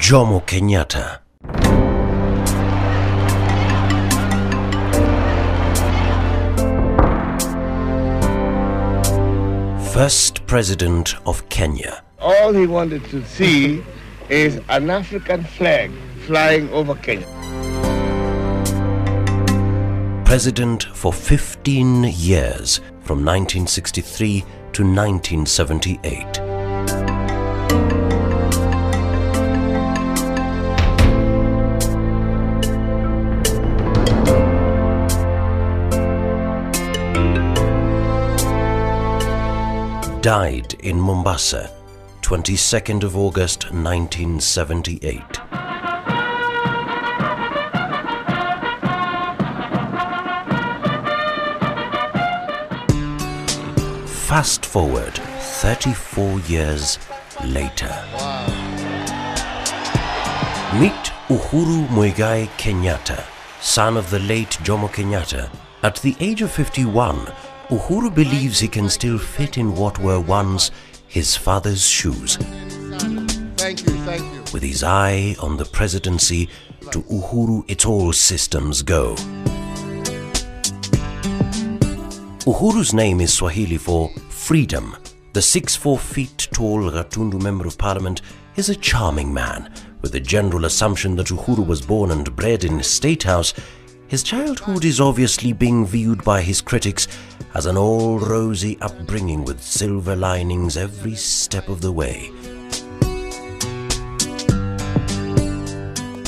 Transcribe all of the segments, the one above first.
Jomo Kenyatta. First President of Kenya. All he wanted to see is an African flag flying over Kenya. President for 15 years, from 1963 to 1978. Died in Mombasa, 22nd of August 1978. Fast forward 34 years later. Wow. Meet Uhuru Muigai Kenyatta, son of the late Jomo Kenyatta. At the age of 51, Uhuru believes he can still fit in what were once his father's shoes. Thank you, thank you. With his eye on the presidency, to Uhuru it's all systems go. Uhuru's name is Swahili for freedom. The 6'4" tall Gatundu Member of Parliament is a charming man. With the general assumption that Uhuru was born and bred in Statehouse, his childhood is obviously being viewed by his critics as an all-rosy upbringing with silver linings every step of the way.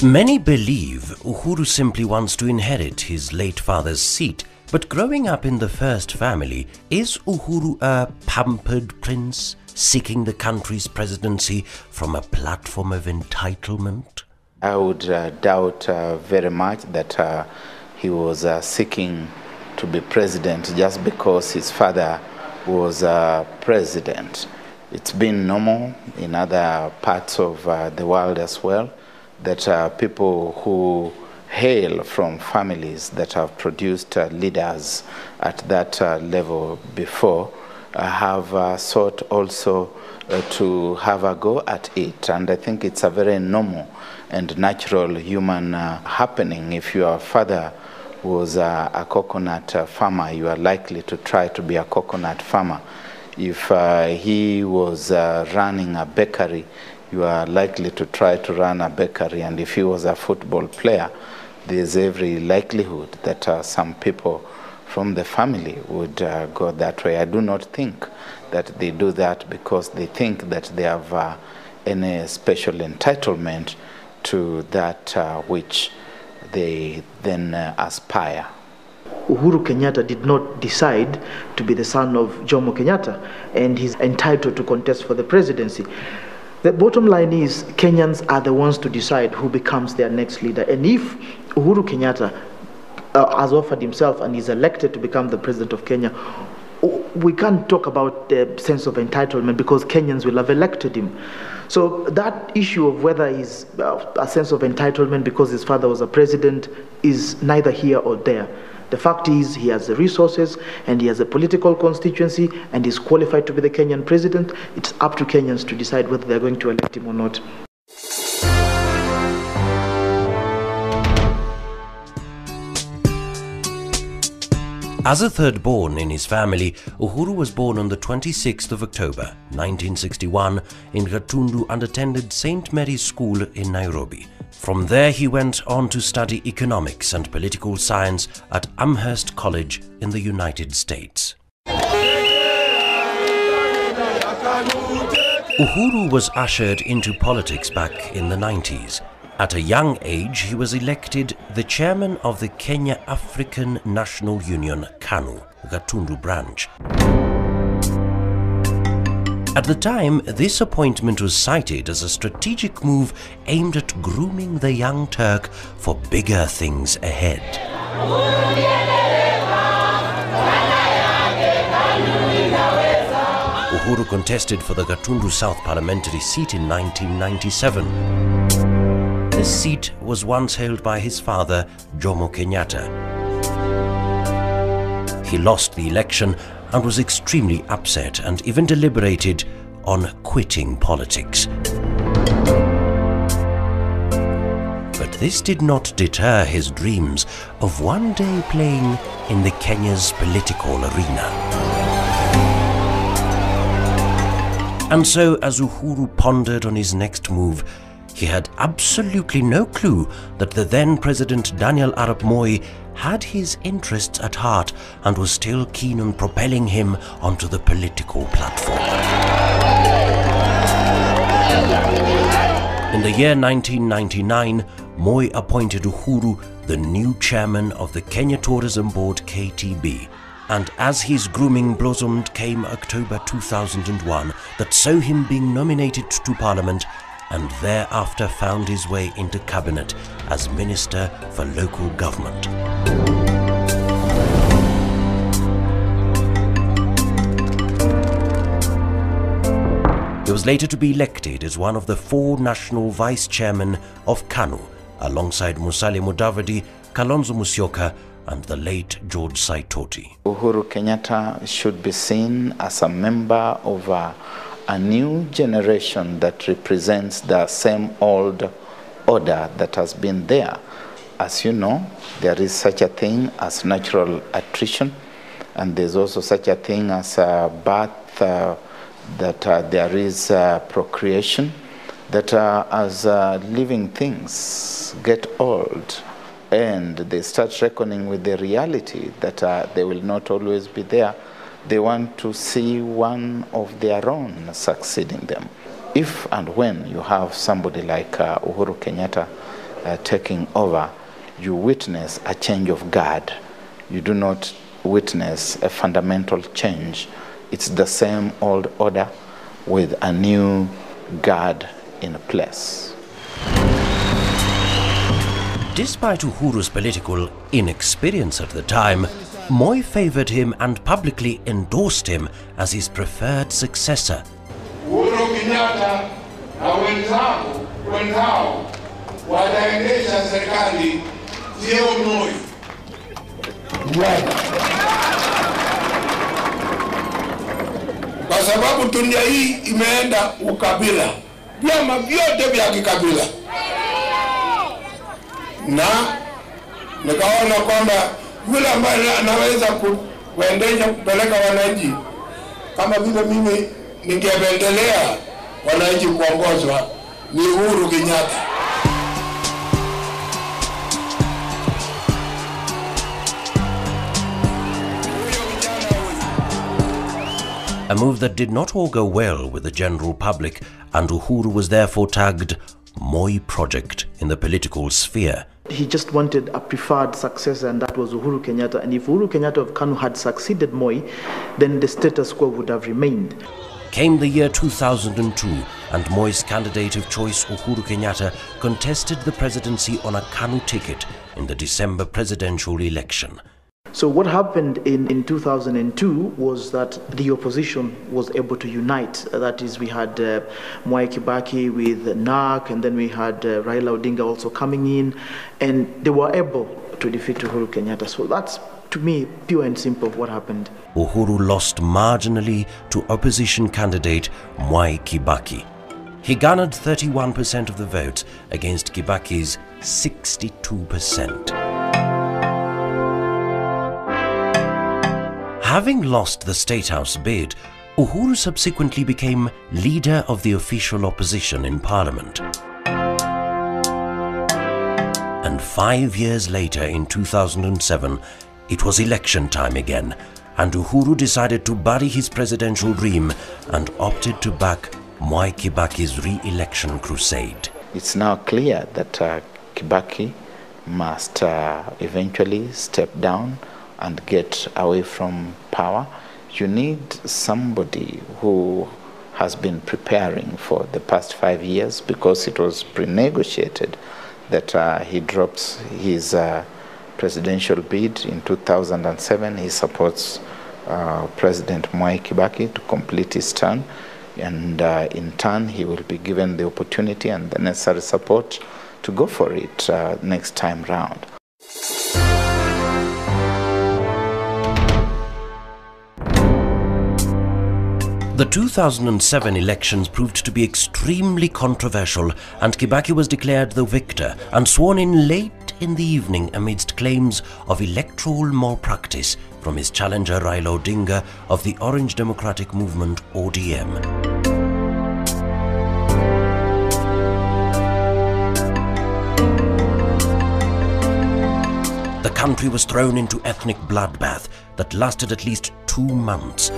Many believe Uhuru simply wants to inherit his late father's seat, but growing up in the first family, is Uhuru a pampered prince seeking the country's presidency from a platform of entitlement? I would doubt very much that he was seeking to be president just because his father was president. It's been normal in other parts of the world as well that people who hail from families that have produced leaders at that level before have sought also to have a go at it. And I think it's a very normal and natural human happening. If your father was a coconut farmer, you are likely to try to be a coconut farmer. If he was running a bakery, you are likely to try to run a bakery. And if he was a football player, there's every likelihood that some people from the family would go that way. I do not think that they do that because they think that they have any special entitlement to that which they then aspire. Uhuru Kenyatta did not decide to be the son of Jomo Kenyatta, and he's entitled to contest for the presidency. The bottom line is Kenyans are the ones to decide who becomes their next leader. And if Uhuru Kenyatta has offered himself and is elected to become the president of Kenya, we can't talk about the sense of entitlement because Kenyans will have elected him. So that issue of whether he's a sense of entitlement because his father was a president is neither here or there. The fact is he has the resources and he has a political constituency and is qualified to be the Kenyan president. It's up to Kenyans to decide whether they're going to elect him or not. As a third born in his family, Uhuru was born on the 26th of October 1961 in Gatundu and attended St. Mary's School in Nairobi. From there he went on to study economics and political science at Amherst College in the United States. Uhuru was ushered into politics back in the 90s. At a young age, he was elected the chairman of the Kenya African National Union, KANU, Gatundu branch. At the time, this appointment was cited as a strategic move aimed at grooming the young Turk for bigger things ahead. Uhuru contested for the Gatundu South parliamentary seat in 1997. This seat was once held by his father, Jomo Kenyatta. He lost the election and was extremely upset and even deliberated on quitting politics. this did not deter his dreams of one day playing in the Kenya's political arena. And so, as Uhuru pondered on his next move, he had absolutely no clue that the then President Daniel Arap Moi had his interests at heart and was still keen on propelling him onto the political platform. In the year 1999, Moi appointed Uhuru the new chairman of the Kenya Tourism Board KTB. And as his grooming blossomed came October 2001 that saw him being nominated to Parliament and thereafter found his way into cabinet as Minister for Local Government. He was later to be elected as one of the 4 national vice-chairmen of KANU, alongside Musalia Mudavadi, Kalonzo Musyoka and the late George Saitoti. Uhuru Kenyatta should be seen as a member of a new generation that represents the same old order that has been there. As you know, there is such a thing as natural attrition, and there's also such a thing as birth, that there is procreation, that as living things get old and they start reckoning with the reality that they will not always be there, they want to see one of their own succeeding them. If and when you have somebody like Uhuru Kenyatta taking over, you witness a change of guard. You do not witness a fundamental change. It's the same old order with a new guard in place. Despite Uhuru's political inexperience at the time, Moi favored him and publicly endorsed him as his preferred successor. Uhuru Kenyatta na wenzao wataendesha serikali, sio Moi. Kwa sababu dunia hii imeenda ukabila, vyama vyote vya kikabila, na nikaona kwamba yule ambaye anaweza kuendesha kupeleka wananchi kama vile mimi ningependelea wananchi kuongozwa ni Uhuru Kenyatta. A move that did not augur well with the general public, and Uhuru was therefore tagged Moi Project in the political sphere. He just wanted a preferred successor, and that was Uhuru Kenyatta. And if Uhuru Kenyatta of KANU had succeeded Moi, then the status quo would have remained. Came the year 2002, and Moi's candidate of choice, Uhuru Kenyatta, contested the presidency on a KANU ticket in the December presidential election. So what happened in 2002 was that the opposition was able to unite. That is, we had Mwai Kibaki with NARC, and then we had Raila Odinga also coming in, and they were able to defeat Uhuru Kenyatta. So that's, to me, pure and simple what happened. Uhuru lost marginally to opposition candidate Mwai Kibaki. He garnered 31% of the votes against Kibaki's 62%. Having lost the Statehouse bid, Uhuru subsequently became leader of the official opposition in Parliament. And 5 years later, in 2007, it was election time again, and Uhuru decided to bury his presidential dream and opted to back Mwai Kibaki's re-election crusade. It's now clear that Kibaki must eventually step down and get away from power. You need somebody who has been preparing for the past 5 years, because it was pre-negotiated that he drops his presidential bid in 2007. He supports President Mwai Kibaki to complete his term, and in turn he will be given the opportunity and the necessary support to go for it next time round. The 2007 elections proved to be extremely controversial, and Kibaki was declared the victor and sworn in late in the evening amidst claims of electoral malpractice from his challenger Raila Odinga of the Orange Democratic Movement (ODM). The country was thrown into ethnic bloodbath that lasted at least 2 months.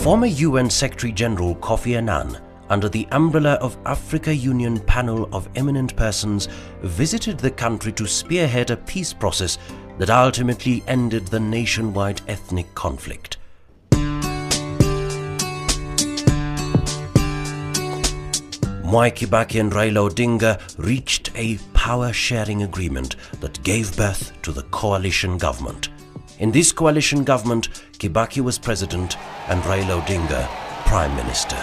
Former UN Secretary-General Kofi Annan, under the umbrella of Africa Union panel of eminent persons, visited the country to spearhead a peace process that ultimately ended the nationwide ethnic conflict. Mwai Kibaki and Raila Odinga reached a power-sharing agreement that gave birth to the coalition government. In this coalition government, Kibaki was president and Raila Odinga prime minister.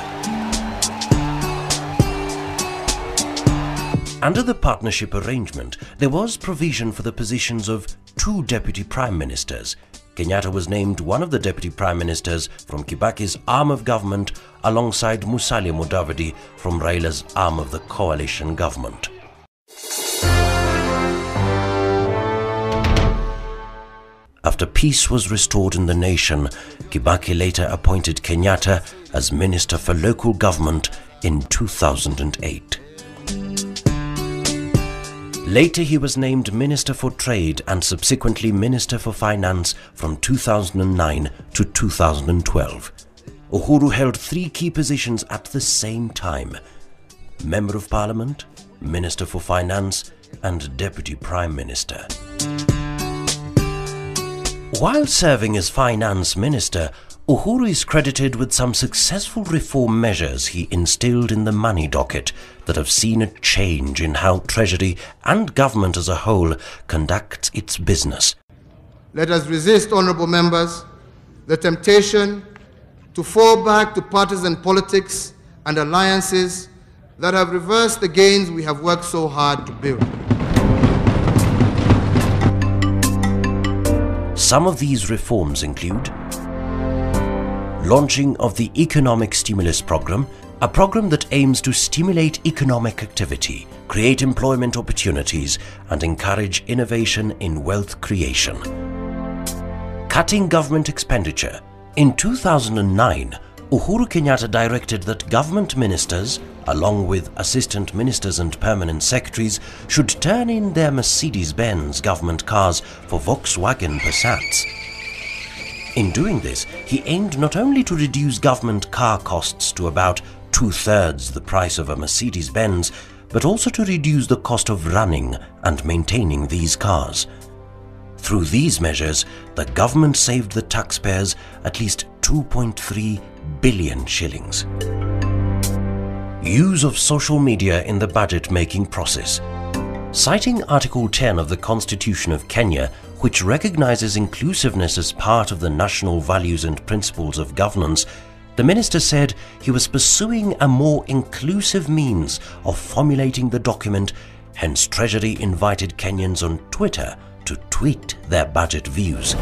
Under the partnership arrangement, there was provision for the positions of 2 deputy prime ministers. Kenyatta was named one of the deputy prime ministers from Kibaki's arm of government alongside Musalia Mudavadi from Raila's arm of the coalition government. After peace was restored in the nation, Kibaki later appointed Kenyatta as Minister for Local Government in 2008. Later he was named Minister for Trade and subsequently Minister for Finance from 2009 to 2012. Uhuru held 3 key positions at the same time: Member of Parliament, Minister for Finance and Deputy Prime Minister. While serving as Finance Minister, Uhuru is credited with some successful reform measures he instilled in the money docket that have seen a change in how Treasury and government as a whole conducts its business. Let us resist, honourable members, the temptation to fall back to partisan politics and alliances that have reversed the gains we have worked so hard to build. Some of these reforms include launching of the Economic Stimulus Program, a program that aims to stimulate economic activity, create employment opportunities, and encourage innovation in wealth creation. Cutting government expenditure. In 2009, Uhuru Kenyatta directed that government ministers, along with assistant ministers and permanent secretaries, should turn in their Mercedes-Benz government cars for Volkswagen Passats. In doing this, he aimed not only to reduce government car costs to about 2/3 the price of a Mercedes-Benz, but also to reduce the cost of running and maintaining these cars. Through these measures, the government saved the taxpayers at least 2.3 billion shillings. Use of social media in the budget-making process. Citing Article 10 of the Constitution of Kenya, which recognizes inclusiveness as part of the national values and principles of governance, the minister said he was pursuing a more inclusive means of formulating the document, hence Treasury invited Kenyans on Twitter to tweet their budget views.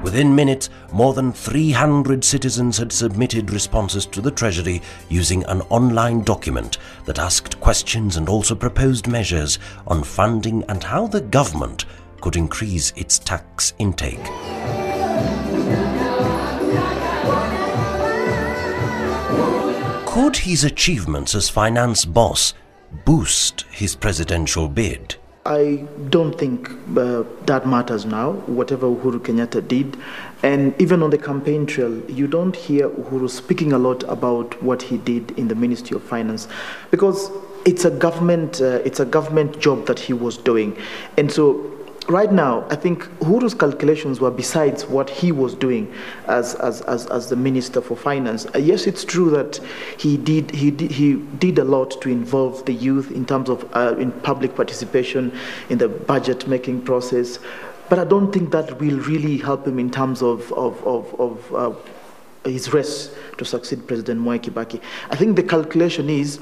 Within minutes, more than 300 citizens had submitted responses to the Treasury using an online document that asked questions and also proposed measures on funding and how the government could increase its tax intake. Could his achievements as finance boss boost his presidential bid? I don't think that matters now, whatever Uhuru Kenyatta did. And even on the campaign trail, you don't hear Uhuru speaking a lot about what he did in the Ministry of Finance, because it's a government job that he was doing. And so right now, I think Uhuru's calculations were besides what he was doing as the Minister for Finance. Yes, it's true that he did a lot to involve the youth in terms of in public participation in the budget-making process, but I don't think that will really help him in terms of his race to succeed President Mwai Kibaki. I think the calculation is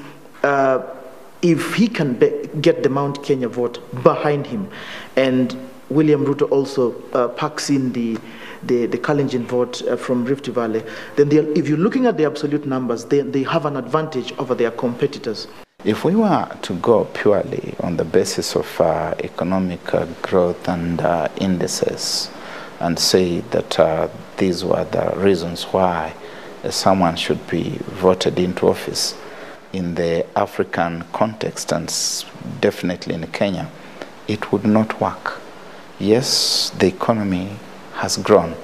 if he can get the Mount Kenya vote behind him, and William Ruto also packs in the Kalenjin vote from Rift Valley, then if you're looking at the absolute numbers, they have an advantage over their competitors. If we were to go purely on the basis of economic growth and indices and say that these were the reasons why someone should be voted into office in the African context and definitely in Kenya, it would not work. Yes, the economy has grown.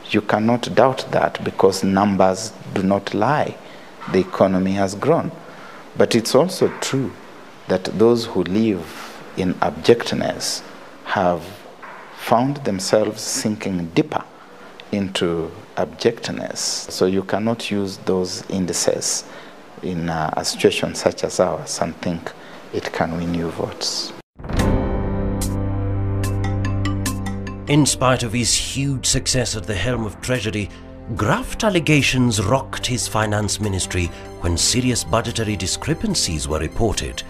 You cannot doubt that because numbers do not lie. The economy has grown. But it's also true that those who live in abjectness have found themselves sinking deeper into abjectness. So you cannot use those indices in a situation such as ours and think it can win you votes. In spite of his huge success at the helm of Treasury, graft allegations rocked his finance ministry when serious budgetary discrepancies were reported.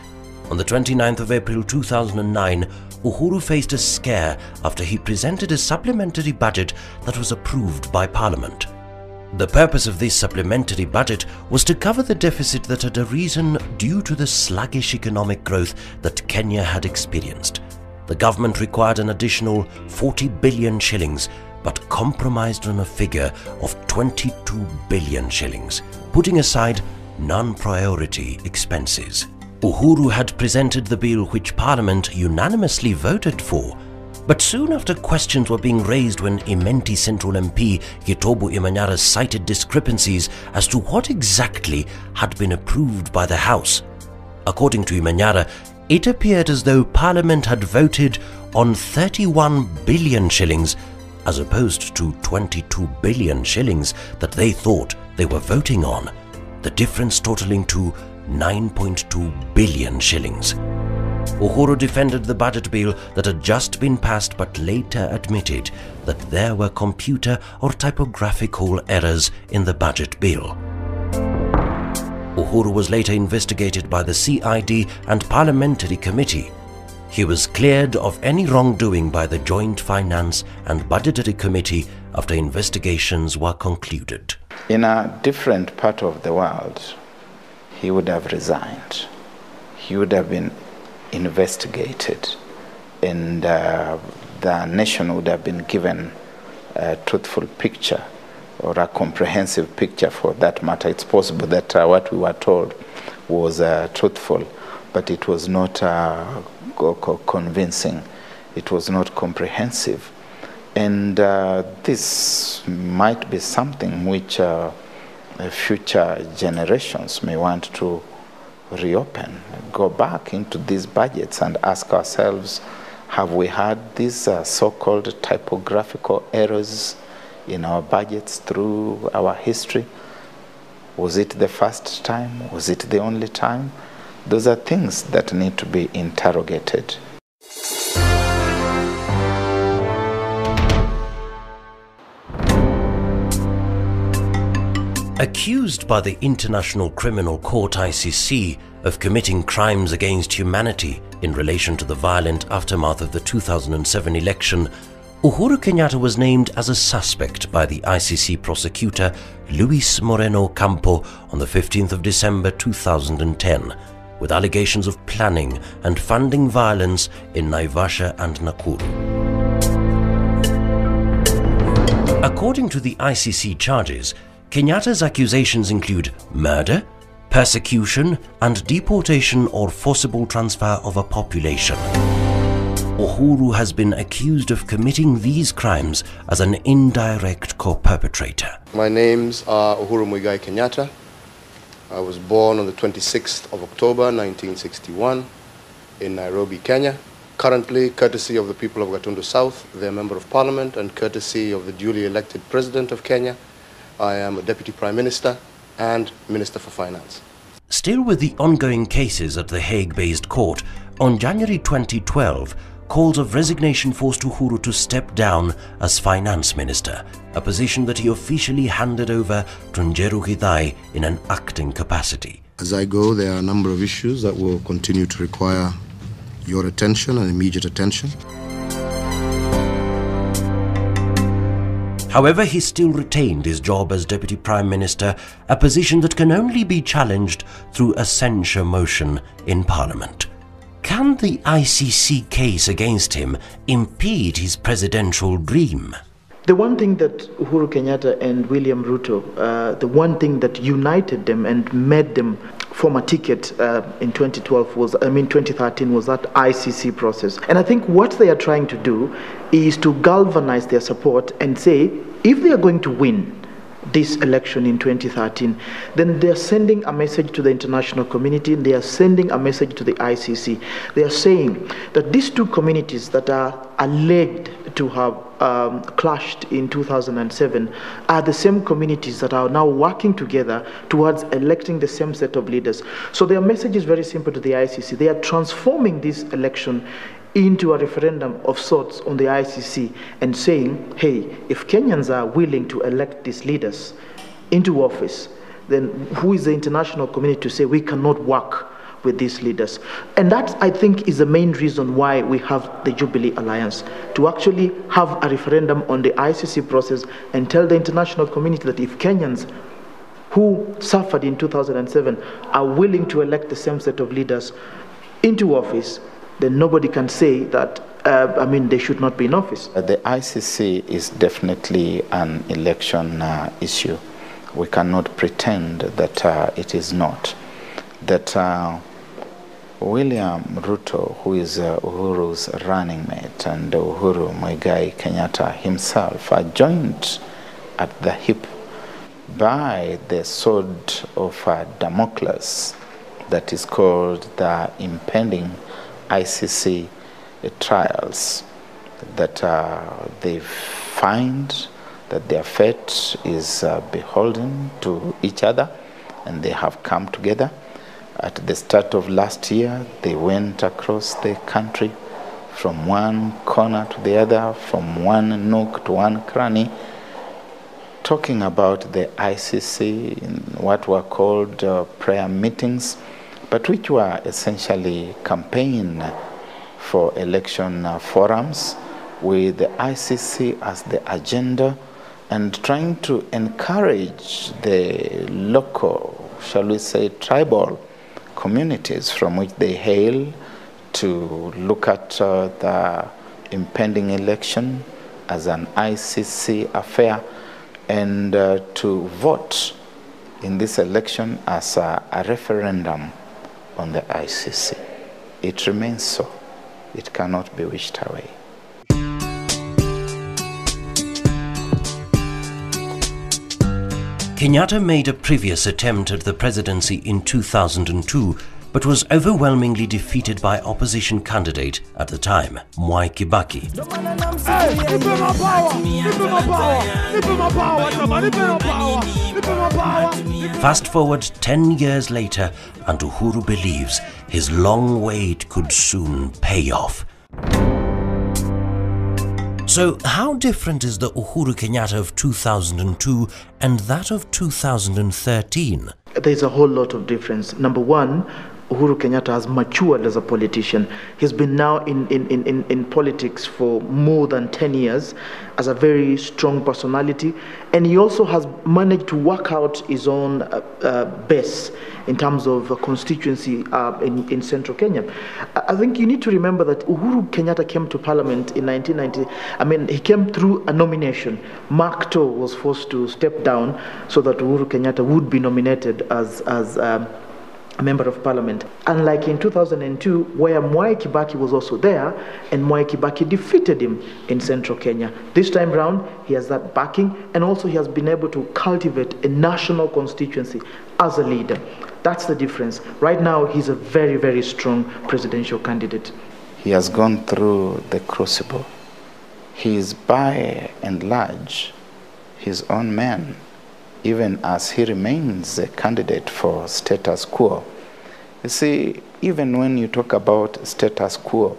On the 29th of April 2009, Uhuru faced a scare after he presented a supplementary budget that was approved by Parliament. The purpose of this supplementary budget was to cover the deficit that had arisen due to the sluggish economic growth that Kenya had experienced. The government required an additional 40 billion shillings, but compromised on a figure of 22 billion shillings, putting aside non-priority expenses. Uhuru had presented the bill which Parliament unanimously voted for, but soon after questions were being raised when Imenti Central MP Gitobu Imanyara cited discrepancies as to what exactly had been approved by the House. According to Imanyara, it appeared as though Parliament had voted on 31 billion shillings as opposed to 22 billion shillings that they thought they were voting on, the difference totaling to 9.2 billion shillings. Uhuru defended the budget bill that had just been passed but later admitted that there were computer or typographical errors in the budget bill. Uhuru was later investigated by the CID and Parliamentary Committee. He was cleared of any wrongdoing by the Joint Finance and Budgetary Committee after investigations were concluded. In a different part of the world, he would have resigned. He would have been investigated, and the nation would have been given a truthful picture, or a comprehensive picture for that matter. It's possible that what we were told was truthful, but it was not convincing. It was not comprehensive. And this might be something which future generations may want to reopen, go back into these budgets and ask ourselves, have we had these so-called typographical errors in our budgets through our history? Was it the first time? Was it the only time? Those are things that need to be interrogated. Accused by the International Criminal Court (ICC) of committing crimes against humanity in relation to the violent aftermath of the 2007 election, Uhuru Kenyatta was named as a suspect by the ICC prosecutor Luis Moreno Campo on the 15th of December 2010, with allegations of planning and funding violence in Naivasha and Nakuru. According to the ICC charges, Kenyatta's accusations include murder, persecution, and deportation or forcible transfer of a population. Uhuru has been accused of committing these crimes as an indirect co-perpetrator. My names are Uhuru Muigai Kenyatta. I was born on the 26th of October 1961 in Nairobi, Kenya. Currently, courtesy of the people of Gatundu South, their Member of Parliament, and courtesy of the duly elected President of Kenya, I am a Deputy Prime Minister and Minister for Finance. Still with the ongoing cases at the Hague-based court, on January 2012, calls of resignation forced Uhuru to step down as finance minister, a position that he officially handed over to Njeru Githai in an acting capacity. As I go, there are a number of issues that will continue to require your attention and immediate attention. However, he still retained his job as Deputy Prime Minister, a position that can only be challenged through a censure motion in Parliament. Can the ICC case against him impede his presidential dream? The one thing that Uhuru Kenyatta and William Ruto, the one thing that united them and made them form a ticket in 2013 was that ICC process. And I think what they are trying to do is to galvanize their support and say, if they are going to win this election in 2013, then they are sending a message to the international community, they are sending a message to the ICC. They are saying that these two communities that are alleged to have clashed in 2007 are the same communities that are now working together towards electing the same set of leaders. So their message is very simple to the ICC. They are transforming this election into a referendum of sorts on the ICC and saying, hey, if Kenyans are willing to elect these leaders into office, then who is the international community to say we cannot work with these leaders? And that, I think, is the main reason why we have the Jubilee Alliance, to actually have a referendum on the ICC process and tell the international community that if Kenyans who suffered in 2007 are willing to elect the same set of leaders into office, then nobody can say that, they should not be in office. The ICC is definitely an election issue. We cannot pretend that it is not. That William Ruto, who is Uhuru's running mate, and Uhuru Muigai Kenyatta himself are joined at the hip by the sword of Damocles that is called the impending ICC trials, that they find that their fate is beholden to each other, and they have come together. At the start of last year, they went across the country from one corner to the other, from one nook to one cranny, talking about the ICC in what were called prayer meetings, but which were essentially campaign for election forums, with the ICC as the agenda, and trying to encourage the local, shall we say, tribal communities from which they hail to look at the impending election as an ICC affair, and to vote in this election as a referendum on the ICC. It remains so. It cannot be wished away. Kenyatta made a previous attempt at the presidency in 2002, but was overwhelmingly defeated by opposition candidate at the time, Mwai Kibaki. Fast forward 10 years later, and Uhuru believes his long wait could soon pay off. So how different is the Uhuru Kenyatta of 2002 and that of 2013? There's a whole lot of difference. Number one, Uhuru Kenyatta has matured as a politician. He's been now in politics for more than 10 years as a very strong personality, and he also has managed to work out his own base in terms of constituency in central Kenya. I think you need to remember that Uhuru Kenyatta came to parliament in 1990. He came through a nomination. Mark Too was forced to step down so that Uhuru Kenyatta would be nominated as a member of parliament. Unlike in 2002, where Mwai Kibaki was also there, and Mwai Kibaki defeated him in central Kenya. This time round, he has that backing, and also he has been able to cultivate a national constituency as a leader. That's the difference. Right now, he's a very, very strong presidential candidate. He has gone through the crucible. He is by and large his own man, even as he remains a candidate for status quo. You see, even when you talk about status quo,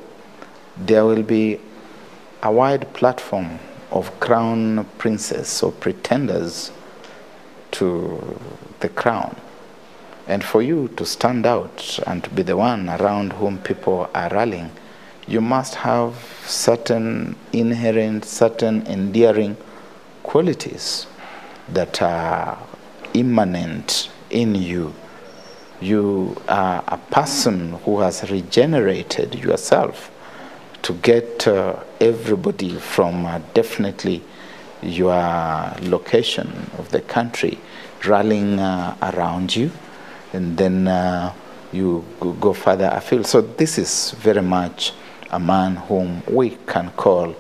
there will be a wide platform of crown princes or pretenders to the crown. And for you to stand out and to be the one around whom people are rallying, you must have certain inherent, certain endearing qualities that are immanent in you. You are a person who has regenerated yourself to get everybody from definitely your location of the country rallying around you, and then you go further afield. So this is very much a man whom we can call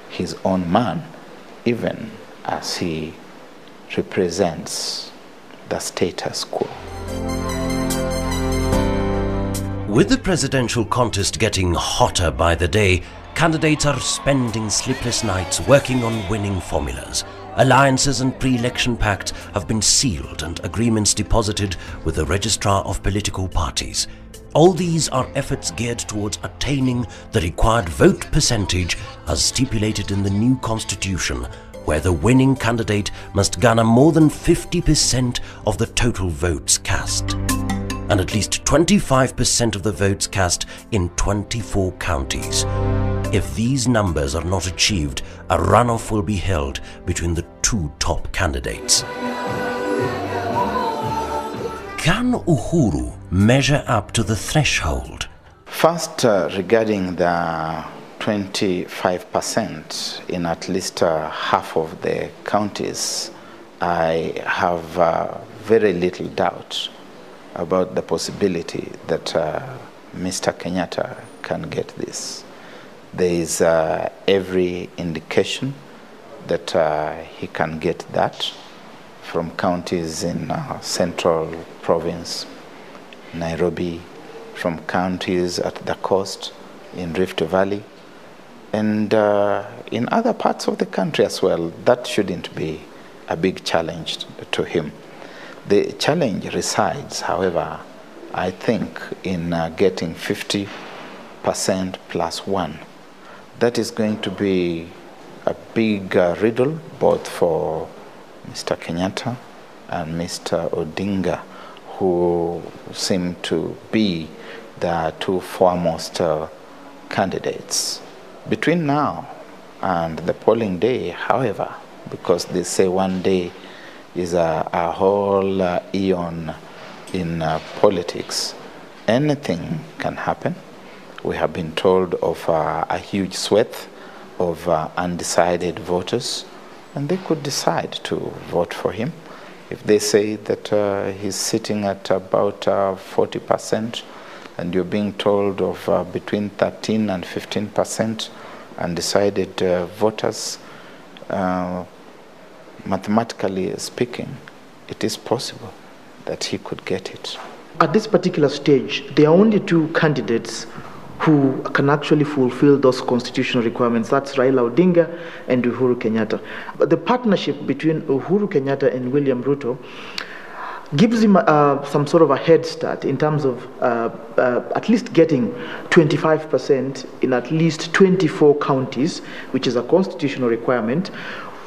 his own man, even as he represents the status quo. With the presidential contest getting hotter by the day, candidates are spending sleepless nights working on winning formulas. Alliances and pre-election pacts have been sealed and agreements deposited with the registrar of political parties. All these are efforts geared towards attaining the required vote percentage as stipulated in the new constitution, where the winning candidate must garner more than 50% of the total votes cast, and at least 25% of the votes cast in 24 counties. If these numbers are not achieved, a runoff will be held between the two top candidates. Can Uhuru measure up to the threshold? First, regarding the 25% in at least half of the counties, I have very little doubt about the possibility that Mr. Kenyatta can get this. There is every indication that he can get that from counties in Central Province, Nairobi, from counties at the coast, in Rift Valley, and in other parts of the country as well. That shouldn't be a big challenge to him. The challenge resides, however, I think, in getting 50% plus one. That is going to be a big riddle both for Mr. Kenyatta and Mr. Odinga, who seem to be the two foremost candidates. Between now and the polling day, however, because they say one day is a whole eon in politics, anything can happen. We have been told of a huge swath of undecided voters, and they could decide to vote for him. If they say that he's sitting at about 40%, and you're being told of between 13 and 15% undecided voters, mathematically speaking, it is possible that he could get it. At this particular stage, there are only two candidates who can actually fulfill those constitutional requirements. That's Raila Odinga and Uhuru Kenyatta. But the partnership between Uhuru Kenyatta and William Ruto gives him some sort of a head start in terms of at least getting 25% in at least 24 counties, which is a constitutional requirement.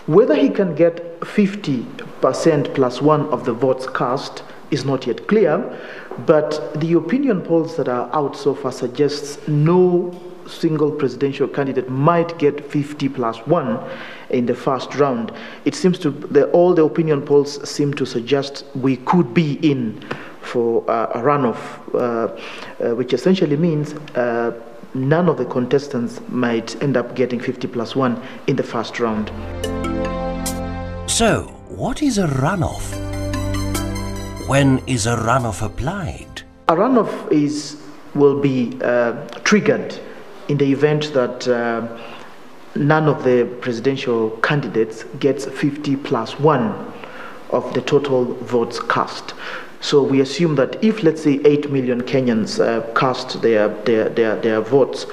Whether he can get 50% plus one of the votes cast is not yet clear, but the opinion polls that are out so far suggests no single presidential candidate might get 50 plus one in the first round. It seems to, all the opinion polls seem to suggest we could be in for a runoff, which essentially means none of the contestants might end up getting 50 plus one in the first round. So, what is a runoff? When is a runoff applied? A runoff will be triggered in the event that none of the presidential candidates gets 50 plus one of the total votes cast. So we assume that if, let's say, 8 million Kenyans cast their votes,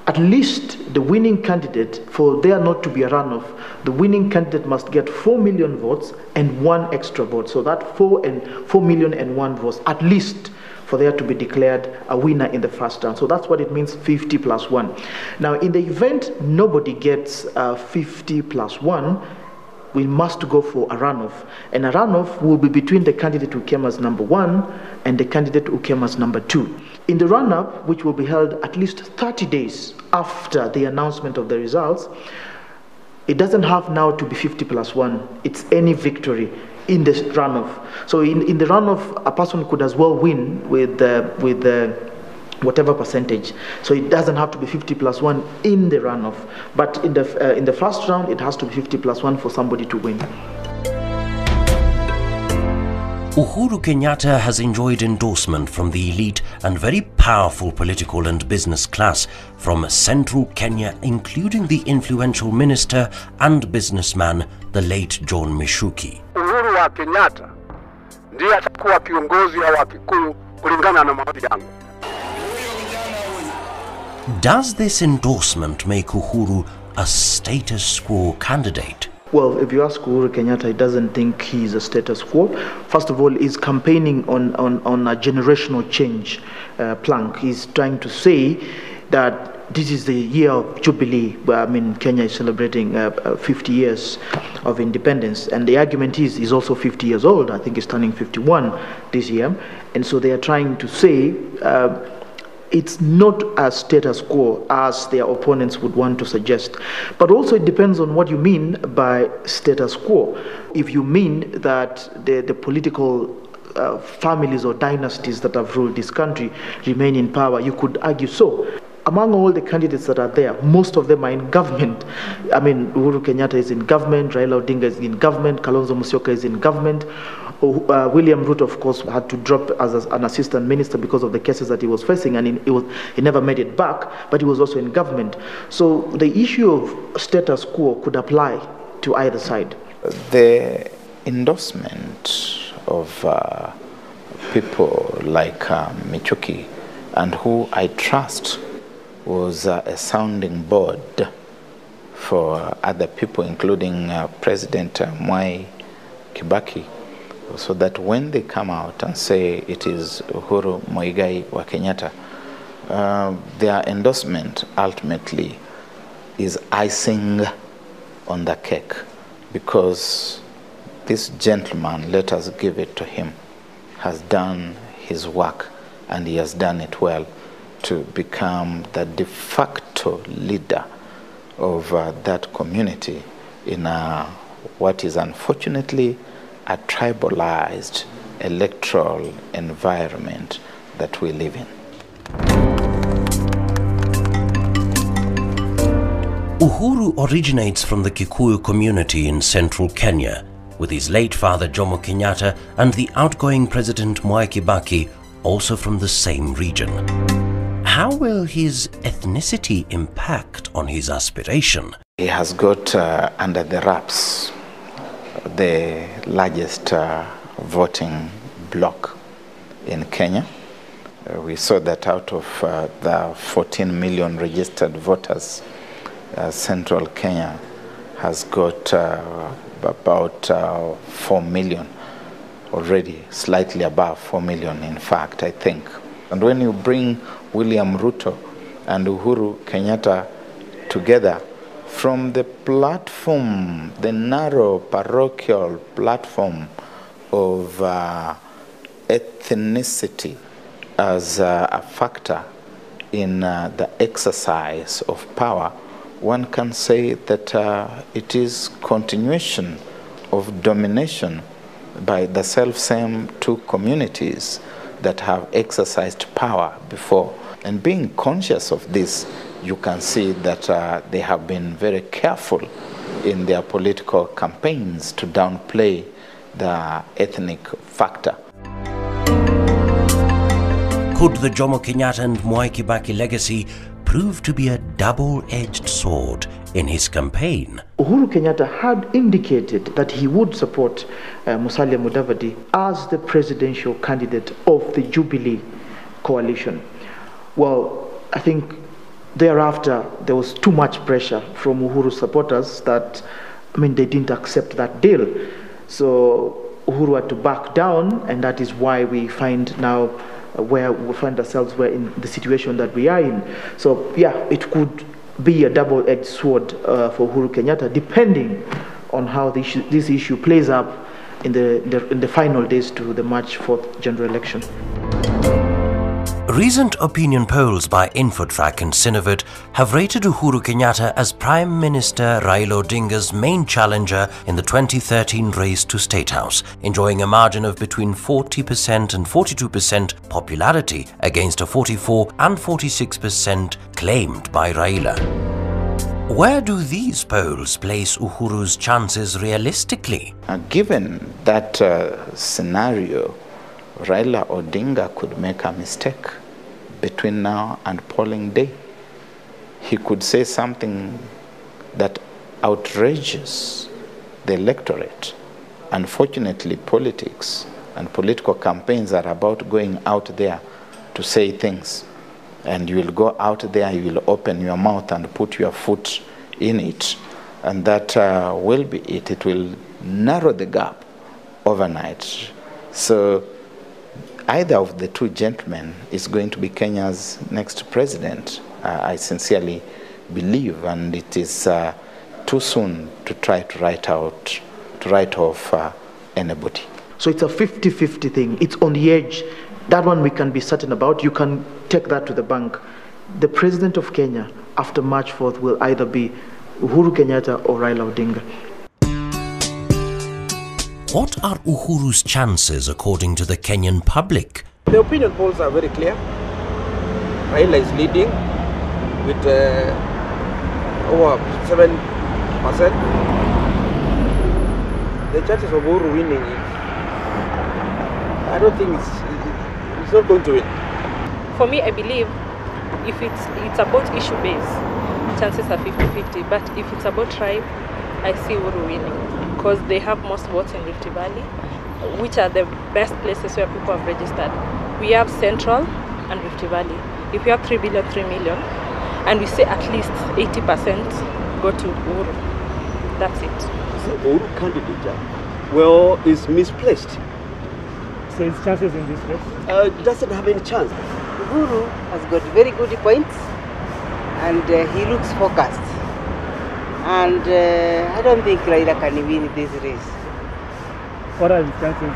at least the winning candidate, for there not to be a runoff, the winning candidate must get 4 million votes and one extra vote. So that 4 million and one votes at least for there to be declared a winner in the first round. So that's what it means, 50 plus 1. Now, in the event nobody gets 50 plus 1, we must go for a runoff. And a runoff will be between the candidate who came as number 1 and the candidate who came as number 2. In the run-up, which will be held at least 30 days after the announcement of the results, it doesn't have now to be 50 plus 1. It's any victory in the runoff. So in the runoff, a person could as well win with whatever percentage. So it doesn't have to be 50 plus 1 in the runoff. But in the first round, it has to be 50 plus 1 for somebody to win. Uhuru Kenyatta has enjoyed endorsement from the elite and very powerful political and business class from central Kenya, including the influential minister and businessman, the late John Mishuki. Uhuru wa Kenyatta ndiye atakuwa kiongozi wa Kikuyu kulingana na maoni yangu. Does this endorsement make Uhuru a status quo candidate? Well, if you ask Uhuru Kenyatta, he doesn't think he's a status quo. First of all, he's campaigning on a generational change plank. He's trying to say that this is the year of Jubilee. I mean, Kenya is celebrating 50 years of independence. And the argument is he's also 50 years old. I think he's turning 51 this year. And so they are trying to say it's not a status quo as their opponents would want to suggest. But also it depends on what you mean by status quo. If you mean that the political families or dynasties that have ruled this country remain in power, you could argue so. Among all the candidates that are there, most of them are in government. I mean, Uhuru Kenyatta is in government, Raila Odinga is in government, Kalonzo Musyoka is in government. William Ruto, of course, had to drop as an assistant minister because of the cases that he was facing, and he never made it back, but he was also in government. So the issue of status quo could apply to either side. The endorsement of people like Michuki, and who I trust was a sounding board for other people, including President Mwai Kibaki, so that when they come out and say it is Uhuru Muigai wa Kenyatta, their endorsement ultimately is icing on the cake, because this gentleman, let us give it to him, has done his work, and he has done it well, to become the de facto leader of that community in what is unfortunately a tribalized electoral environment that we live in. Uhuru originates from the Kikuyu community in central Kenya, with his late father Jomo Kenyatta and the outgoing President Mwai Kibaki also from the same region. How will his ethnicity impact on his aspiration? He has got under the wraps the largest voting bloc in Kenya. We saw that out of the 14 million registered voters, central Kenya has got about 4 million already, slightly above 4 million in fact, I think. And when you bring William Ruto and Uhuru Kenyatta together from the platform, the narrow parochial platform of ethnicity as a factor in the exercise of power, one can say that it is continuation of domination by the self-same two communities that have exercised power before. And being conscious of this, you can see that they have been very careful in their political campaigns to downplay the ethnic factor. Could the Jomo Kenyatta and Mwai Kibaki legacy prove to be a double-edged sword in his campaign? Uhuru Kenyatta had indicated that he would support Musalia Mudavadi as the presidential candidate of the Jubilee coalition. Well, I think thereafter there was too much pressure from Uhuru supporters that, I mean, they didn't accept that deal. So Uhuru had to back down, and that is why we find now where we find ourselves, we're in the situation that we are in. So yeah, it could be a double-edged sword for Uhuru Kenyatta, depending on how this issue plays up in the final days to the March 4th general election. Recent opinion polls by Infotrack and Sinovet have rated Uhuru Kenyatta as Prime Minister Raila Odinga's main challenger in the 2013 race to Statehouse, enjoying a margin of between 40% and 42% popularity against a 44 and 46% claimed by Raila. Where do these polls place Uhuru's chances realistically? Given that scenario, Raila Odinga could make a mistake between now and polling day. He could say something that outrages the electorate. Unfortunately, politics and political campaigns are about going out there to say things. And you will go out there, you will open your mouth and put your foot in it. And that will be it. It will narrow the gap overnight. So either of the two gentlemen is going to be Kenya's next president, I sincerely believe, and it is too soon to try to write off anybody. So it's a 50-50 thing. It's on the edge. That one we can be certain about. You can take that to the bank. The president of Kenya after March 4th will either be Uhuru Kenyatta or Raila Odinga. What are Uhuru's chances according to the Kenyan public? The opinion polls are very clear. Raila is leading with over 7%. The chances of Uhuru winning, I don't think it's not going to win. For me, I believe if it's about issue base, chances are 50-50. But if it's about tribe, I see Uhuru winning, because they have most votes in Rift Valley, which are the best places where people have registered. We have Central and Rift Valley. If we have 3 billion, 3 million, and we say at least 80% go to Uhuru, that's it. So Uhuru candidate, well, is misplaced. So his chances in this race? Doesn't have any chance. Uhuru has got very good points, and he looks focused. And I don't think Raila can win this race. What are the chances?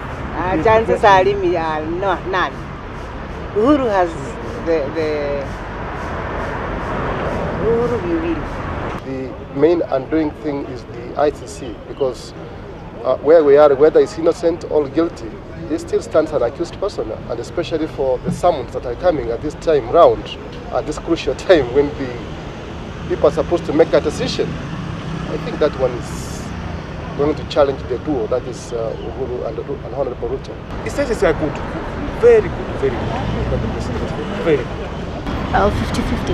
Chances are none. Uhuru has Uhuru will win. The main undoing thing is the ICC, because where we are, whether he's innocent or guilty, he still stands an accused person, and especially for the summons that are coming at this time round, at this crucial time when the people are supposed to make a decision. I think that one is going to challenge the duo, that is Uhuru and Honorable Ruto. The chances are good, very good, very good. Very good. 50-50.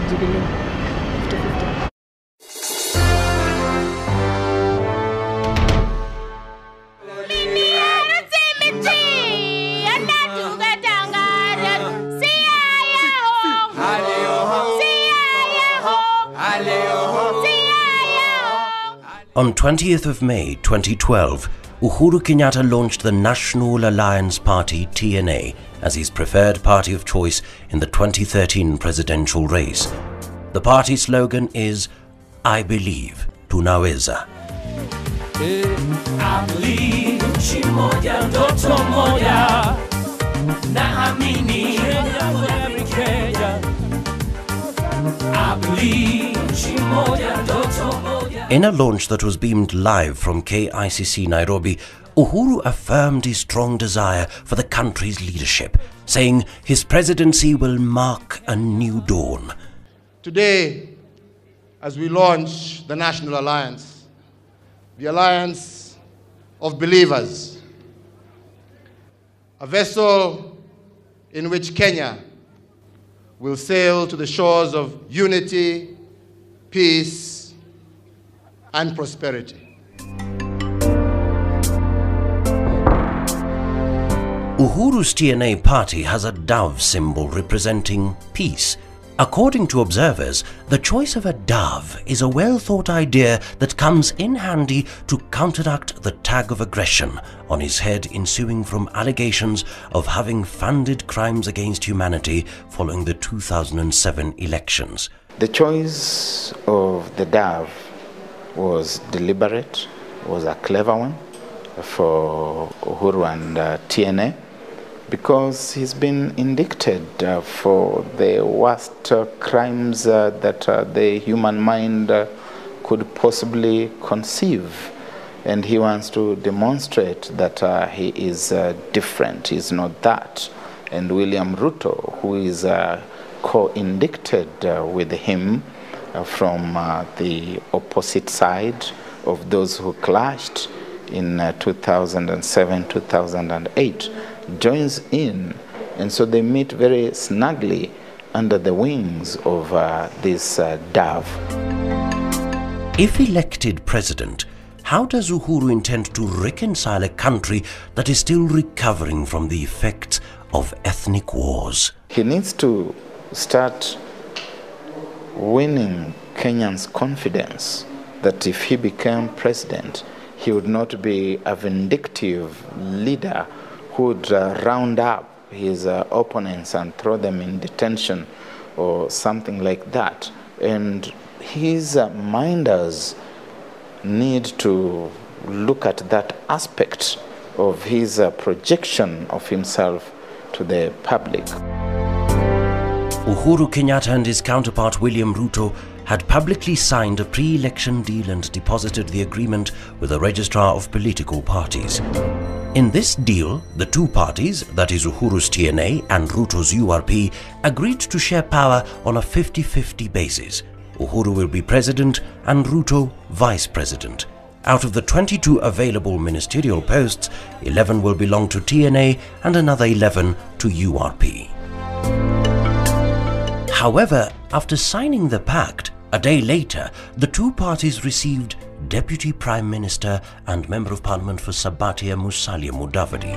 Do you believe? 50-50. On 20th of May 2012, Uhuru Kenyatta launched the National Alliance Party TNA as his preferred party of choice in the 2013 presidential race. The party slogan is, I believe, tunaweza. I believe, shimoja ndoto moja, naamini every Kenya. I believe, shimoja ndoto moja. In a launch that was beamed live from KICC Nairobi, Uhuru affirmed his strong desire for the country's leadership, saying his presidency will mark a new dawn. Today, as we launch the National Alliance, the alliance of believers, a vessel in which Kenya will sail to the shores of unity, peace, and prosperity. Uhuru's TNA party has a dove symbol representing peace. According to observers, the choice of a dove is a well-thought idea that comes in handy to counteract the tag of aggression on his head ensuing from allegations of having funded crimes against humanity following the 2007 elections. The choice of the dove was deliberate, was a clever one for Uhuru and TNA, because he's been indicted for the worst crimes that the human mind could possibly conceive. And he wants to demonstrate that he is different, he's not that. And William Ruto, who is co-indicted with him from the opposite side of those who clashed in 2007-2008, joins in, and so they meet very snugly under the wings of this dove. If elected president, how does Uhuru intend to reconcile a country that is still recovering from the effects of ethnic wars? He needs to start winning Kenyans' confidence that if he became president, he would not be a vindictive leader who would round up his opponents and throw them in detention or something like that. And his minders need to look at that aspect of his projection of himself to the public. Uhuru Kenyatta and his counterpart William Ruto had publicly signed a pre-election deal and deposited the agreement with the Registrar of Political Parties. In this deal, the two parties, that is Uhuru's TNA and Ruto's URP, agreed to share power on a 50-50 basis. Uhuru will be president and Ruto vice president. Out of the 22 available ministerial posts, 11 will belong to TNA and another 11 to URP. However, after signing the pact, a day later, the two parties received Deputy Prime Minister and Member of Parliament for Sabatia Musalia Mudavadi.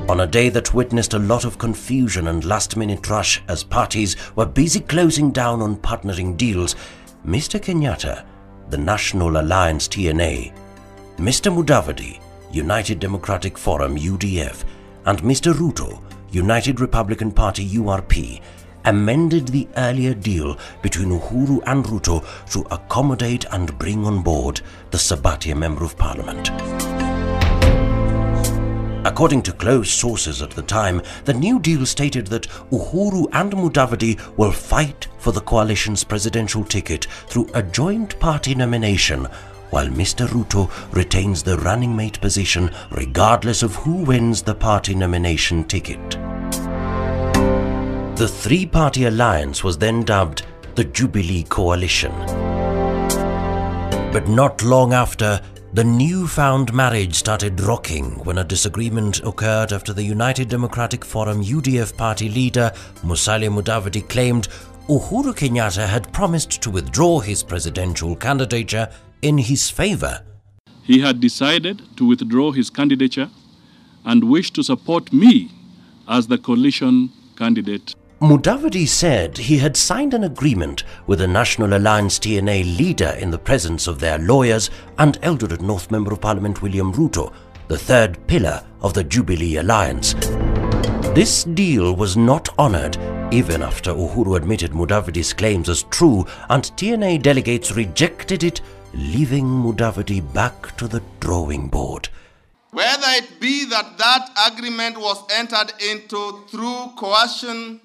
On a day that witnessed a lot of confusion and last-minute rush as parties were busy closing down on partnering deals, Mr. Kenyatta, the National Alliance TNA, Mr. Mudavadi, United Democratic Forum UDF, and Mr. Ruto, United Republican Party URP, amended the earlier deal between Uhuru and Ruto to accommodate and bring on board the Sabatia Member of Parliament. According to close sources at the time, the new deal stated that Uhuru and Mudavadi will fight for the coalition's presidential ticket through a joint party nomination, while Mr. Ruto retains the running mate position regardless of who wins the party nomination ticket. The three-party alliance was then dubbed the Jubilee Coalition. But not long after, the newfound marriage started rocking when a disagreement occurred after the United Democratic Forum UDF party leader Musalia Mudavadi claimed Uhuru Kenyatta had promised to withdraw his presidential candidature in his favor. He had decided to withdraw his candidature and wished to support me as the coalition candidate. Mudavadi said he had signed an agreement with the National Alliance TNA leader in the presence of their lawyers and Eldoret North Member of Parliament William Ruto, the third pillar of the Jubilee Alliance. This deal was not honoured even after Uhuru admitted Mudavadi's claims as true and TNA delegates rejected it, leaving Mudavadi back to the drawing board. Whether it be that agreement was entered into through coercion,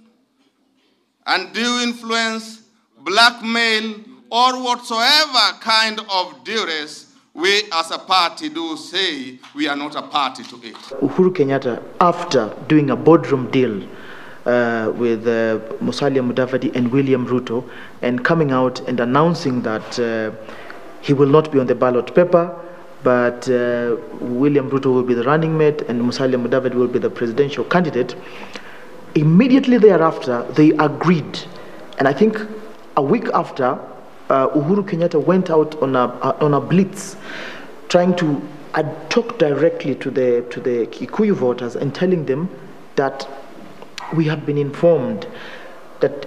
undue influence, blackmail, or whatsoever kind of duress, we as a party do say we are not a party to it. Uhuru Kenyatta, after doing a boardroom deal with Musalia Mudavadi and William Ruto, and coming out and announcing that he will not be on the ballot paper, but William Ruto will be the running mate and Musalia Mudavadi will be the presidential candidate. Immediately thereafter, they agreed, and I think a week after, Uhuru Kenyatta went out on a blitz, trying to talk directly to the Kikuyu voters and telling them that we have been informed that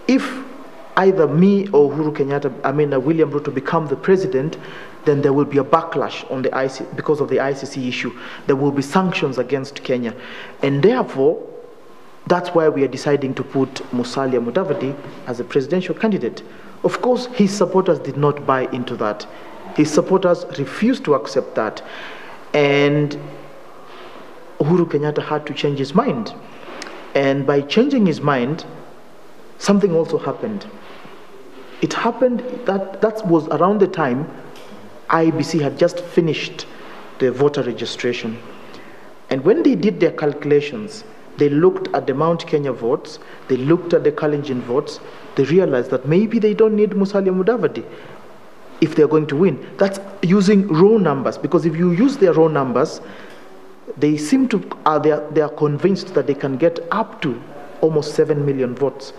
if either me or William Ruto become the president, then there will be a backlash on the because of the ICC issue. There will be sanctions against Kenya. And therefore, that's why we are deciding to put Musalia Mudavadi as a presidential candidate. Of course, his supporters did not buy into that. His supporters refused to accept that. And Uhuru Kenyatta had to change his mind. And by changing his mind, something also happened. It happened that was around the time IEBC had just finished the voter registration. And when they did their calculations, they looked at the Mount Kenya votes, they looked at the Kalenjin votes, they realized that maybe they don't need Musalia Mudavadi if they're going to win. That's using raw numbers, because if you use their raw numbers, they seem to, they are convinced that they can get up to almost 7 million votes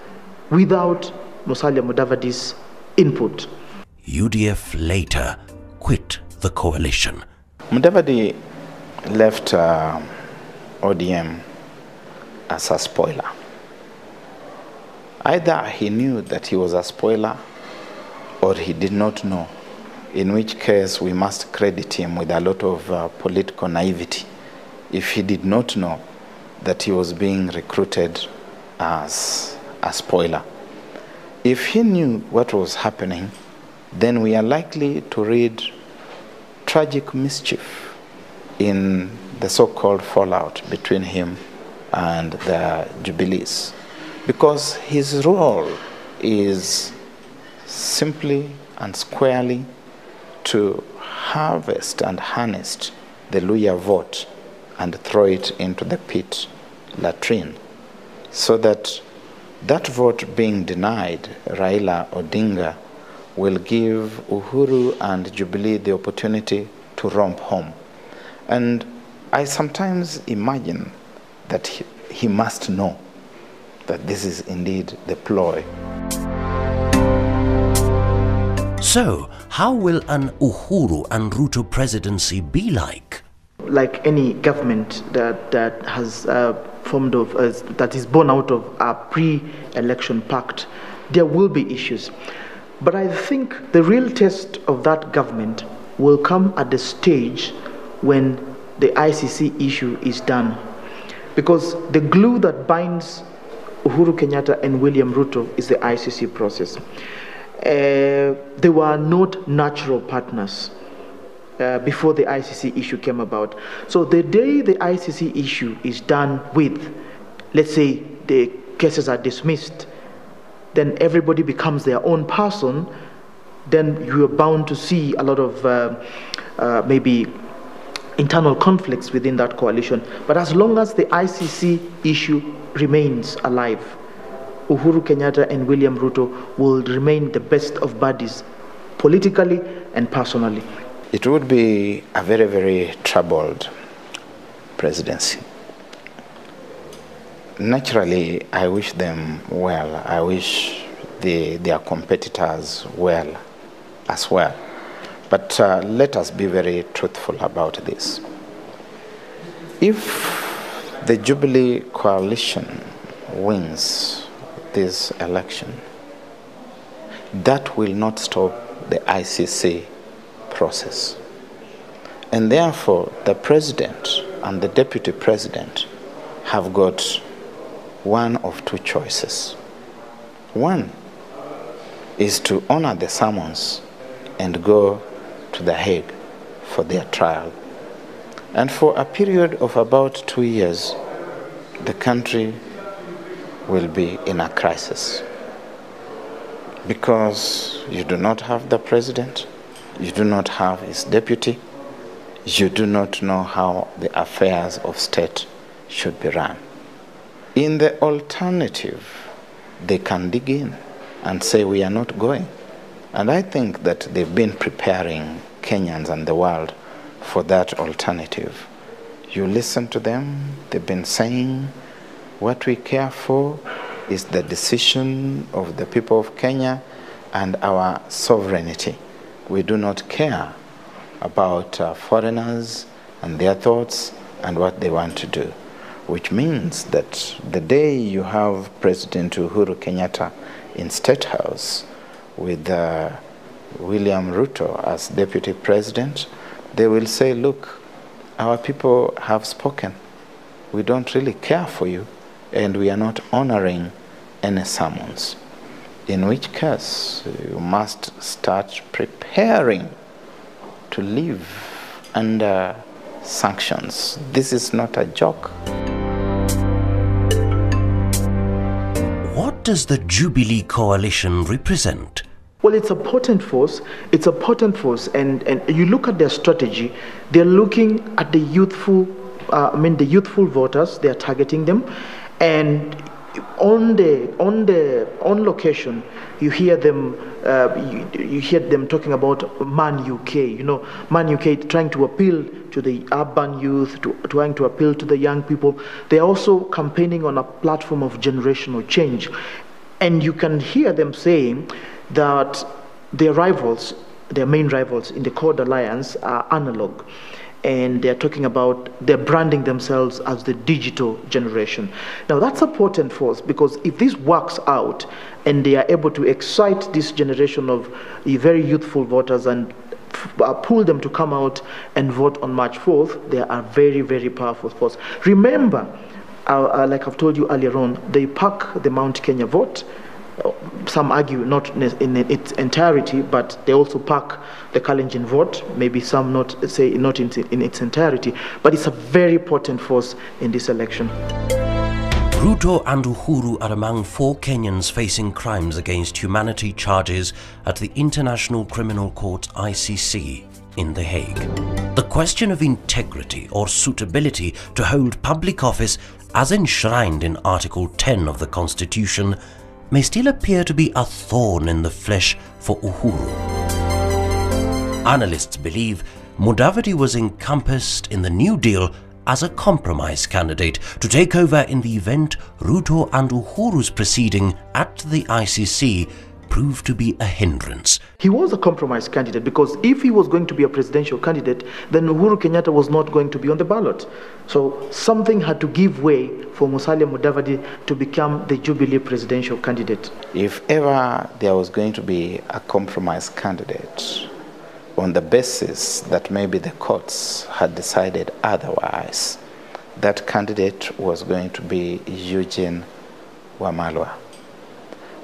without Musalia Mudavadi's input. UDF later quit the coalition. Mudavadi left ODM as a spoiler. Either he knew that he was a spoiler or he did not know, in which case we must credit him with a lot of political naivety if he did not know that he was being recruited as a spoiler. If he knew what was happening, then we are likely to read tragic mischief in the so-called fallout between him and the Jubilees, because his role is simply and squarely to harvest and harness the Luhya vote and throw it into the pit latrine, so that that vote being denied Raila Odinga will give Uhuru and Jubilee the opportunity to romp home. And I sometimes imagine that he must know that this is indeed the ploy. So, how will an Uhuru and Ruto presidency be like? Like any government that has formed of, that is born out of a pre-election pact, there will be issues. But I think the real test of that government will come at the stage when the ICC issue is done. Because the glue that binds Uhuru Kenyatta and William Ruto is the ICC process. They were not natural partners before the ICC issue came about. So the day the ICC issue is done with, let's say the cases are dismissed, then everybody becomes their own person, then you are bound to see a lot of maybe internal conflicts within that coalition. But as long as the ICC issue remains alive, Uhuru Kenyatta and William Ruto will remain the best of buddies, politically and personally. It would be a very, very troubled presidency. Naturally, I wish them well. I wish their competitors well as well. But let us be very truthful about this. If the Jubilee coalition wins this election, that will not stop the ICC process. And therefore, the president and the deputy president have got one of two choices. One is to honor the summons and go to The Hague for their trial. And for a period of about 2 years, the country will be in a crisis, because you do not have the president, you do not have his deputy, you do not know how the affairs of state should be run. In the alternative, they can dig in and say, we are not going. And I think that they've been preparing Kenyans and the world for that alternative. You listen to them, they've been saying, what we care for is the decision of the people of Kenya and our sovereignty. We do not care about foreigners and their thoughts and what they want to do, which means that the day you have President Uhuru Kenyatta in Statehouse with William Ruto as deputy president, they will say, look, our people have spoken. We don't really care for you, and we are not honoring any summons. In which case, you must start preparing to live under sanctions. This is not a joke. What does the Jubilee coalition represent? Well, it's a potent force. It's a potent force, and you look at their strategy. They're looking at the youthful, the youthful voters. They are targeting them, and on location, you hear them. You hear them talking about Man UK. You know, Man UK trying to appeal to the urban youth, trying to appeal to the young people. They are also campaigning on a platform of generational change, and you can hear them saying that their rivals, their main rivals in the Code Alliance, are analog. And they're talking about, they're branding themselves as the digital generation. Now that's a potent force, because if this works out and they are able to excite this generation of very youthful voters and pull them to come out and vote on March 4th, they are a very, very powerful force. Remember, like I've told you earlier on, they pack the Mount Kenya vote. Some argue not in its entirety, but they also pack the Kalenjin vote. Maybe some not in its entirety, but it's a very potent force in this election. Ruto and Uhuru are among 4 Kenyans facing crimes against humanity charges at the International Criminal Court (ICC) in The Hague. The question of integrity or suitability to hold public office, as enshrined in Article 10 of the Constitution, may still appear to be a thorn in the flesh for Uhuru. Analysts believe Mudavadi was encompassed in the New Deal as a compromise candidate to take over in the event Ruto and Uhuru's proceeding at the ICC proved to be a hindrance. He was a compromise candidate, because if he was going to be a presidential candidate, then Uhuru Kenyatta was not going to be on the ballot. So something had to give way for Musalia Mudavadi to become the Jubilee presidential candidate. If ever there was going to be a compromise candidate on the basis that maybe the courts had decided otherwise, that candidate was going to be Eugene Wamalwa.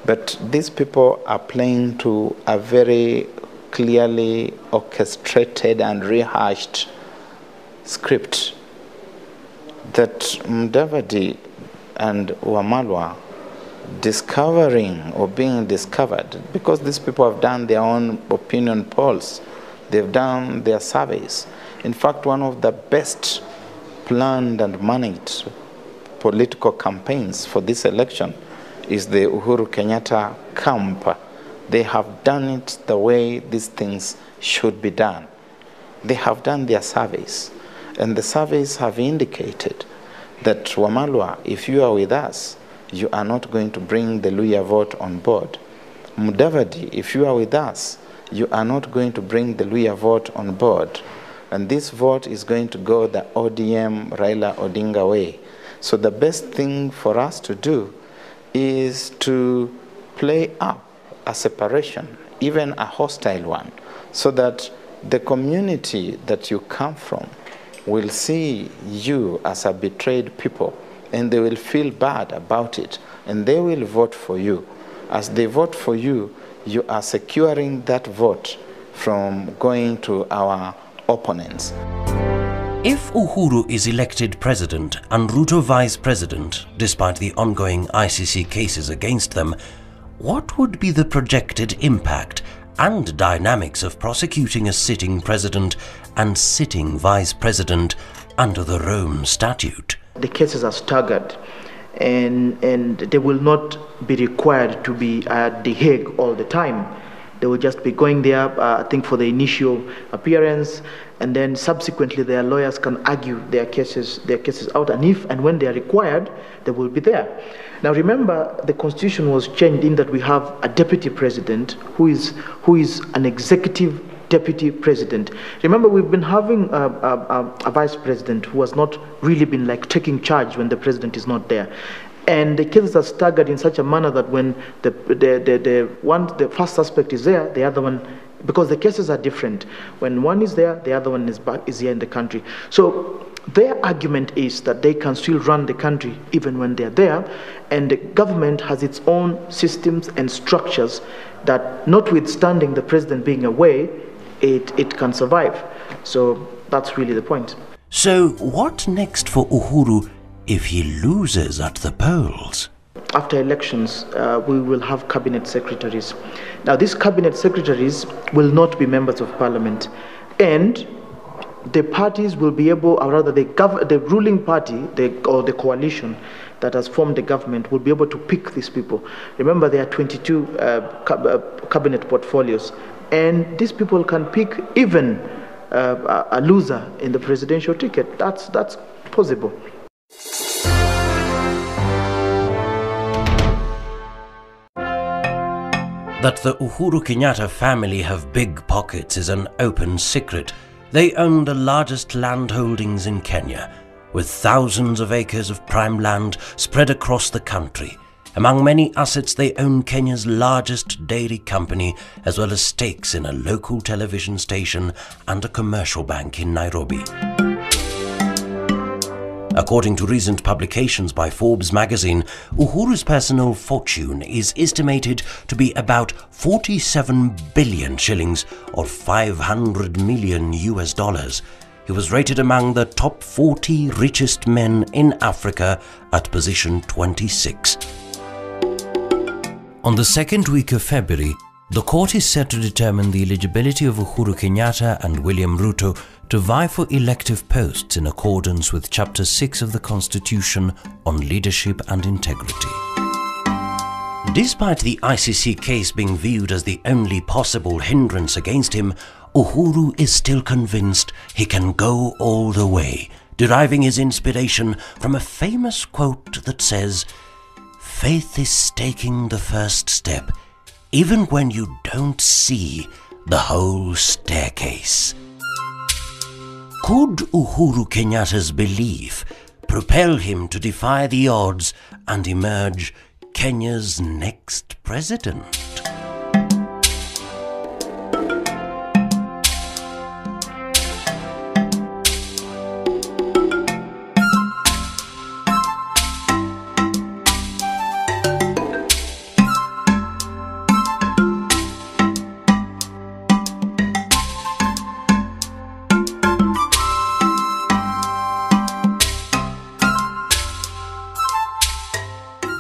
But these people are playing to a very clearly orchestrated and rehashed script that Mudavadi and Wamalwa discovering or being discovered, because these people have done their own opinion polls, they've done their surveys. In fact, one of the best planned and managed political campaigns for this election is the Uhuru Kenyatta camp. They have done it the way these things should be done. They have done their surveys, and the surveys have indicated that Wamalwa, if you are with us, you are not going to bring the Luhya vote on board. Mudavadi, if you are with us, you are not going to bring the Luhya vote on board. And this vote is going to go the ODM Raila Odinga way. So the best thing for us to do is to play up a separation, even a hostile one, so that the community that you come from will see you as a betrayed people, and they will feel bad about it, and they will vote for you. As they vote for you, you are securing that vote from going to our opponents. If Uhuru is elected president and Ruto vice president, despite the ongoing ICC cases against them, what would be the projected impact and dynamics of prosecuting a sitting president and sitting vice president under the Rome Statute? The cases are staggered, and they will not be required to be at The Hague all the time. They will just be going there, I think, for the initial appearance, and then subsequently their lawyers can argue their cases out, and if and when they are required, they will be there. Now remember, the constitution was changed in that we have a deputy president who is an executive deputy president. Remember, we've been having a vice president who has not really been like taking charge when the president is not there. And the cases are staggered in such a manner that when the first suspect is there, the other one, because the cases are different. When one is there, the other one is here in the country. So their argument is that they can still run the country even when they're there, and the government has its own systems and structures that, notwithstanding the president being away, it can survive. So that's really the point. So what next for Uhuru if he loses at the polls? After elections, we will have cabinet secretaries. Now, these cabinet secretaries will not be members of parliament, and the parties will be able, or rather the ruling party or the coalition that has formed the government will be able to pick these people. Remember, there are 22 cabinet portfolios, and these people can pick even a loser in the presidential ticket. That's possible. That the Uhuru Kenyatta family have big pockets is an open secret. They own the largest land holdings in Kenya, with thousands of acres of prime land spread across the country. Among many assets, they own Kenya's largest dairy company, as well as stakes in a local television station and a commercial bank in Nairobi. According to recent publications by Forbes magazine, Uhuru's personal fortune is estimated to be about 47 billion shillings or $500 million. He was rated among the top 40 richest men in Africa at position 26. On the second week of February, the court is set to determine the eligibility of Uhuru Kenyatta and William Ruto to vie for elective posts in accordance with Chapter 6 of the Constitution on leadership and integrity. Despite the ICC case being viewed as the only possible hindrance against him, Uhuru is still convinced he can go all the way, deriving his inspiration from a famous quote that says, "Faith is taking the first step, even when you don't see the whole staircase." Could Uhuru Kenyatta's belief propel him to defy the odds and emerge Kenya's next president?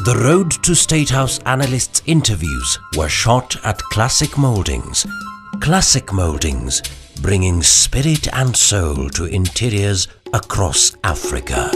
The Road to Statehouse analysts' interviews were shot at Classic Mouldings. Classic Mouldings, bringing spirit and soul to interiors across Africa.